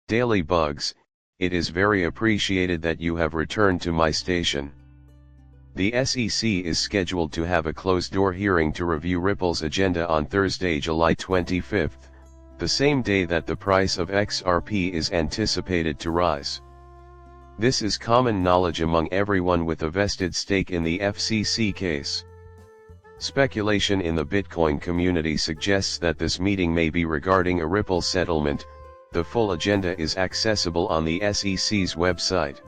Daily Bugs, it is very appreciated that you have returned to my station. The SEC is scheduled to have a closed-door hearing to review Ripple's agenda on Thursday, July 25th, the same day that the price of XRP is anticipated to rise. This is common knowledge among everyone with a vested stake in the FCC case. Speculation in the Bitcoin community suggests that this meeting may be regarding a Ripple settlement. The full agenda is accessible on the SEC's website.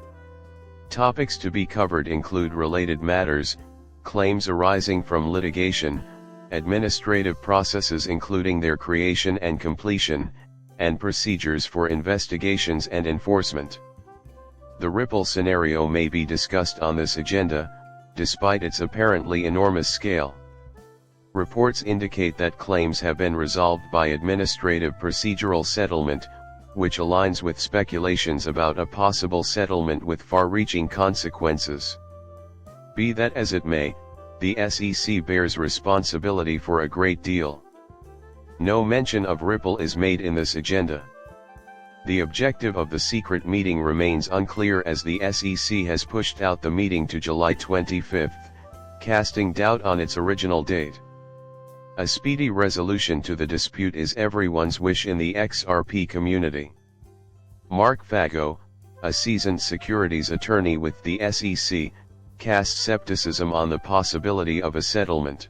Topics to be covered include related matters, claims arising from litigation, administrative processes including their creation and completion, and procedures for investigations and enforcement. The Ripple scenario may be discussed on this agenda, despite its apparently enormous scale. Reports indicate that claims have been resolved by administrative procedural settlement, which aligns with speculations about a possible settlement with far-reaching consequences. Be that as it may, the SEC bears responsibility for a great deal. No mention of Ripple is made in this agenda. The objective of the secret meeting remains unclear as the SEC has pushed out the meeting to July 25th, casting doubt on its original date. A speedy resolution to the dispute is everyone's wish in the XRP community. Mark Fago, a seasoned securities attorney with the SEC, casts skepticism on the possibility of a settlement.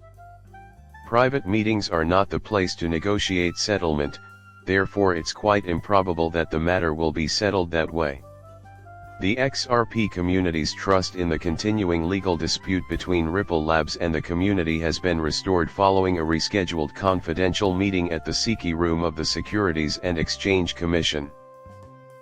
Private meetings are not the place to negotiate settlement, therefore it's quite improbable that the matter will be settled that way. The XRP community's trust in the continuing legal dispute between Ripple Labs and the community has been restored following a rescheduled confidential meeting at the SEC room of the Securities and Exchange Commission.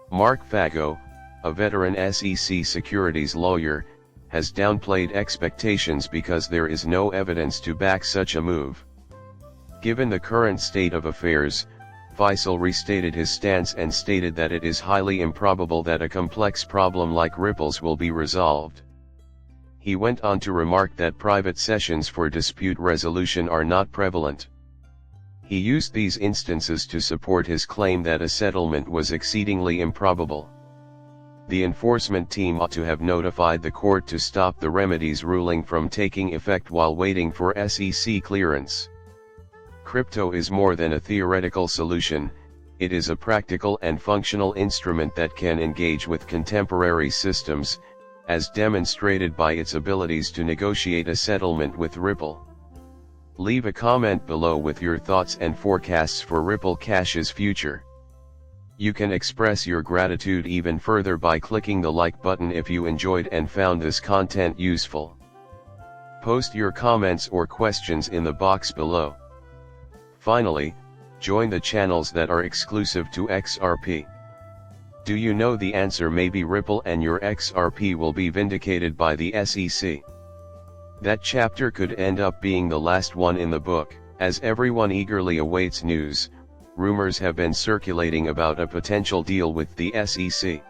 Mark Fago, a veteran SEC securities lawyer, has downplayed expectations because there is no evidence to back such a move. Given the current state of affairs, Faisal restated his stance and stated that it is highly improbable that a complex problem like Ripple's will be resolved. He went on to remark that private sessions for dispute resolution are not prevalent. He used these instances to support his claim that a settlement was exceedingly improbable. The enforcement team ought to have notified the court to stop the remedies ruling from taking effect while waiting for SEC clearance. Crypto is more than a theoretical solution, it is a practical and functional instrument that can engage with contemporary systems, as demonstrated by its abilities to negotiate a settlement with Ripple. Leave a comment below with your thoughts and forecasts for Ripple Cash's future. You can express your gratitude even further by clicking the like button if you enjoyed and found this content useful. Post your comments or questions in the box below. Finally, join the channels that are exclusive to XRP. Do you know the answer may be Ripple and your XRP will be vindicated by the SEC? That chapter could end up being the last one in the book, as everyone eagerly awaits news. Rumors have been circulating about a potential deal with the SEC.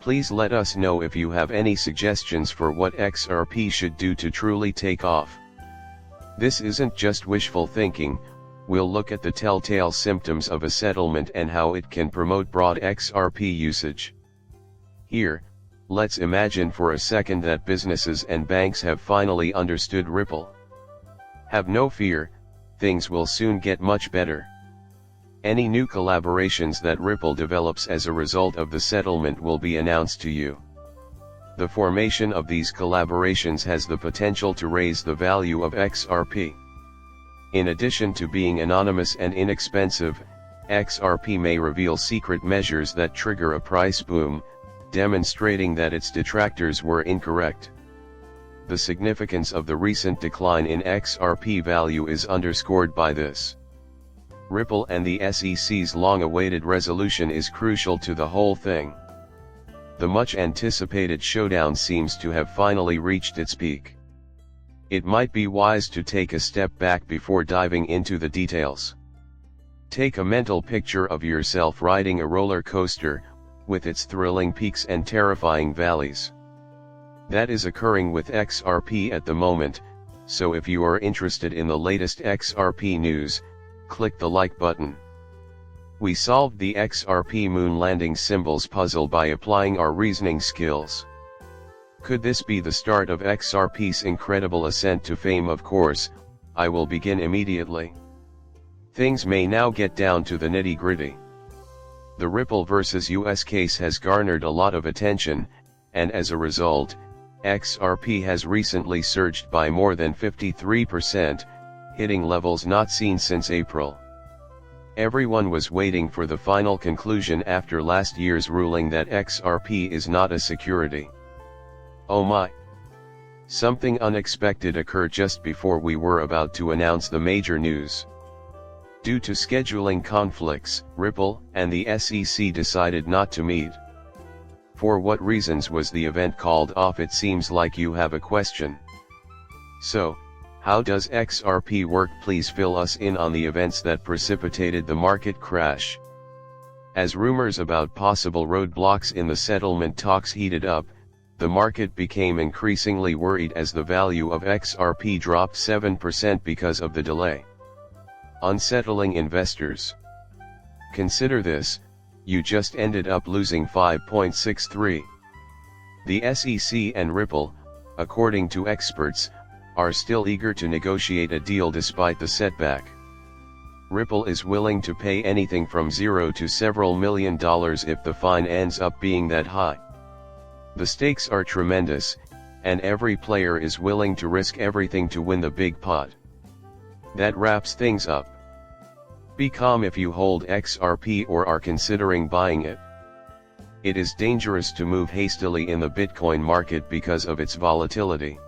Please let us know if you have any suggestions for what XRP should do to truly take off. This isn't just wishful thinking. We'll look at the telltale symptoms of a settlement and how it can promote broad XRP usage. Here, let's imagine for a second that businesses and banks have finally understood Ripple. Have no fear, things will soon get much better. Any new collaborations that Ripple develops as a result of the settlement will be announced to you. The formation of these collaborations has the potential to raise the value of XRP. In addition to being anonymous and inexpensive, XRP may reveal secret measures that trigger a price boom, demonstrating that its detractors were incorrect. The significance of the recent decline in XRP value is underscored by this. Ripple and the SEC's long-awaited resolution is crucial to the whole thing. The much-anticipated showdown seems to have finally reached its peak. It might be wise to take a step back before diving into the details. Take a mental picture of yourself riding a roller coaster, with its thrilling peaks and terrifying valleys. That is occurring with XRP at the moment, so if you are interested in the latest XRP news, click the like button. We solved the XRP moon landing symbols puzzle by applying our reasoning skills. Could this be the start of XRP's incredible ascent to fame? Of course, I will begin immediately. Things may now get down to the nitty-gritty. The Ripple vs US case has garnered a lot of attention, and as a result, XRP has recently surged by more than 53%, hitting levels not seen since April. Everyone was waiting for the final conclusion after last year's ruling that XRP is not a security. Oh my! Something unexpected occurred just before we were about to announce the major news. Due to scheduling conflicts, Ripple and the SEC decided not to meet. For what reasons was the event called off? It seems like you have a question. So, how does XRP work? Please fill us in on the events that precipitated the market crash. As rumors about possible roadblocks in the settlement talks heated up, the market became increasingly worried as the value of XRP dropped 7% because of the delay. Unsettling investors. Consider this, you just ended up losing 5.63. The SEC and Ripple, according to experts, are still eager to negotiate a deal despite the setback. Ripple is willing to pay anything from $0 to several $1 million if the fine ends up being that high. The stakes are tremendous, and every player is willing to risk everything to win the big pot. That wraps things up. Be calm if you hold XRP or are considering buying it. It is dangerous to move hastily in the Bitcoin market because of its volatility.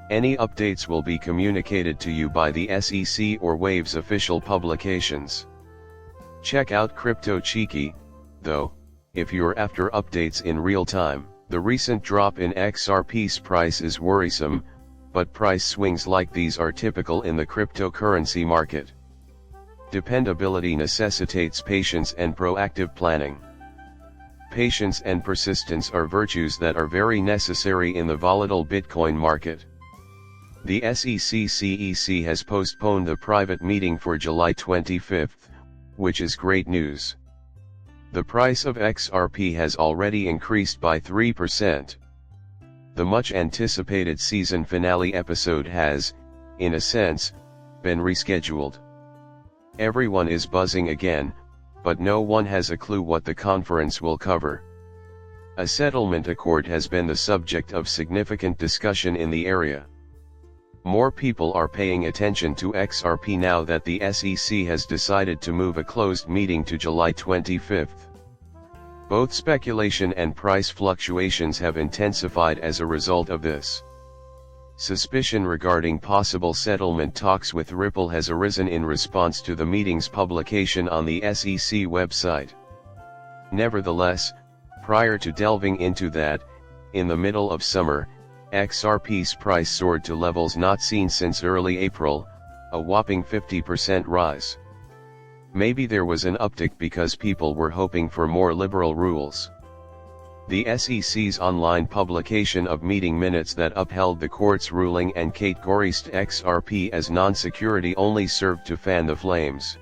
Any updates will be communicated to you by the SEC or Wave's official publications. Check out Crypto Cheeky, though, if you're after updates in real time. The recent drop in XRP's price is worrisome, but price swings like these are typical in the cryptocurrency market. Dependability necessitates patience and proactive planning. Patience and persistence are virtues that are very necessary in the volatile Bitcoin market. The SEC has postponed the private meeting for July 25, which is great news. The price of XRP has already increased by 3%. The much-anticipated season finale episode has, in a sense, been rescheduled. Everyone is buzzing again, but no one has a clue what the conference will cover. A settlement accord has been the subject of significant discussion in the area. More people are paying attention to XRP now that the SEC has decided to move a closed meeting to July 25. Both speculation and price fluctuations have intensified as a result of this. Suspicion regarding possible settlement talks with Ripple has arisen in response to the meeting's publication on the SEC website. Nevertheless, prior to delving into that, in the middle of summer, XRP's price soared to levels not seen since early April, a whopping 50% rise. Maybe there was an uptick because people were hoping for more liberal rules. The SEC's online publication of meeting minutes that upheld the court's ruling and categorized XRP as non-security only served to fan the flames.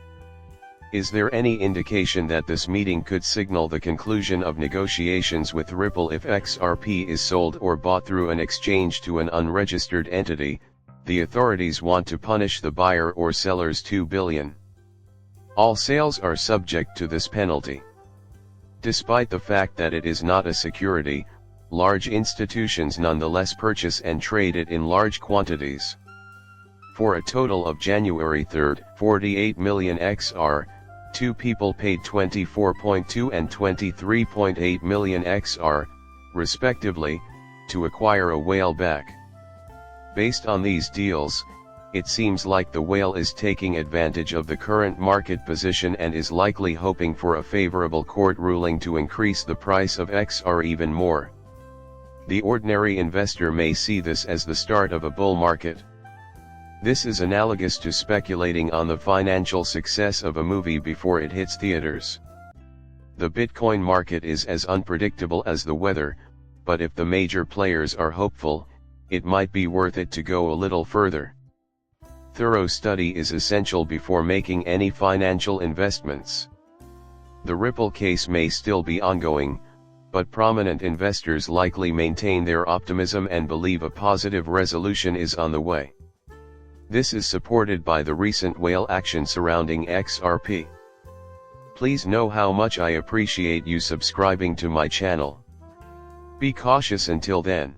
Is there any indication that this meeting could signal the conclusion of negotiations with Ripple if XRP is sold or bought through an exchange to an unregistered entity? The authorities want to punish the buyer or seller's $2 billion. All sales are subject to this penalty. Despite the fact that it is not a security, large institutions nonetheless purchase and trade it in large quantities. For a total of January 3, 48 million XR, two people paid 24.2 and 23.8 million XR, respectively, to acquire a whale back. Based on these deals, it seems like the whale is taking advantage of the current market position and is likely hoping for a favorable court ruling to increase the price of XR even more. The ordinary investor may see this as the start of a bull market. This is analogous to speculating on the financial success of a movie before it hits theaters. The Bitcoin market is as unpredictable as the weather, but if the major players are hopeful, it might be worth it to go a little further. Thorough study is essential before making any financial investments. The Ripple case may still be ongoing, but prominent investors likely maintain their optimism and believe a positive resolution is on the way. This is supported by the recent whale action surrounding XRP. Please know how much I appreciate you subscribing to my channel. Be cautious until then.